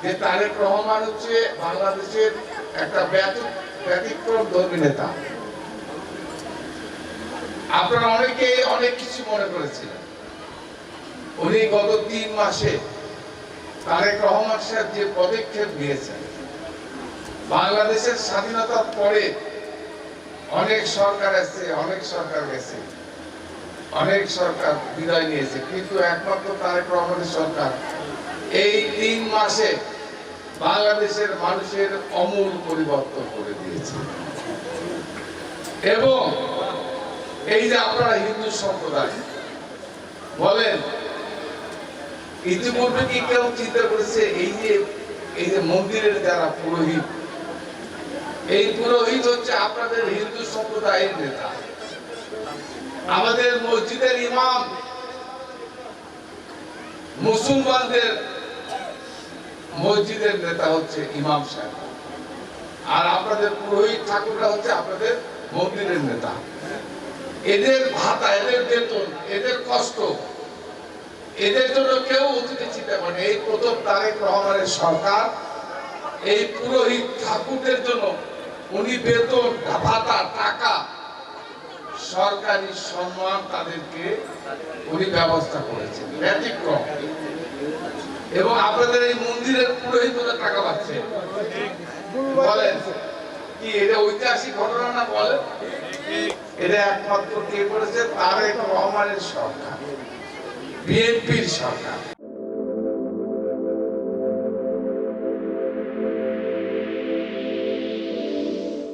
যে তারেক রহমান হচ্ছে বাংলাদেশের একটা ব্যতিক্রম ধর্মী নেতা। আপনারা অনেকে অনেক কিছু মনে করেছিলেন। উনি গত 3 মাসে তারেক রহমান সাহেব যে পদক্ষেপ নিয়েছেন, বাংলাদেশের স্বাধীনতার পরে অনেক সরকার এসেছে, অনেক সরকার গেছে, অনেক সরকার বিদায় নিয়েছে, কিন্তু একমাত্র তারেক রহমানের সরকার এই 3 মাসে বাংলাদেশের মানুষের আমূল পরিবর্তন করে দিয়েছে। এবং এই যে আপনারা হিন্দু সম্প্রদায় বলেন, ইতিপূর্বে কি কেউ চিন্তা করেছে এই যে মন্দিরের যারা পুরোহিত, এই পুরোহিত হচ্ছে আপনাদের হিন্দু সম্প্রদায়ের নেতা। আমাদের মসজিদের ইমাম মুসলমানদের মসজিদের নেতা হচ্ছে ইমাম সাহেব, আর আপনাদের পুরোহিত ঠাকুররা হচ্ছে আপনাদের মন্দিরের নেতা। এদের ভাতা, এদের বেতন, এদের কষ্ট, এদের জন্য কেউ অতীতে চিন্তা করেনি। এই প্রথম তারেক রহমানের সরকার এই পুরোহিত ঠাকুরদের জন্য উনি বেতন, ভাতা, টাকা, সরকারি সম্মান তাদেরকে উনি ব্যবস্থা করেছেন, ব্যতিক্রম। এবং আপনাদের এই মন্দিরের পুরোহিতরা টাকা পাচ্ছে। বলেন কি এটা ঐতিহাসিক ঘটনা না? বলেন, এটা একমাত্র কে করেছে? তারেক রহমানের সরকার, বিএনপির সরকার।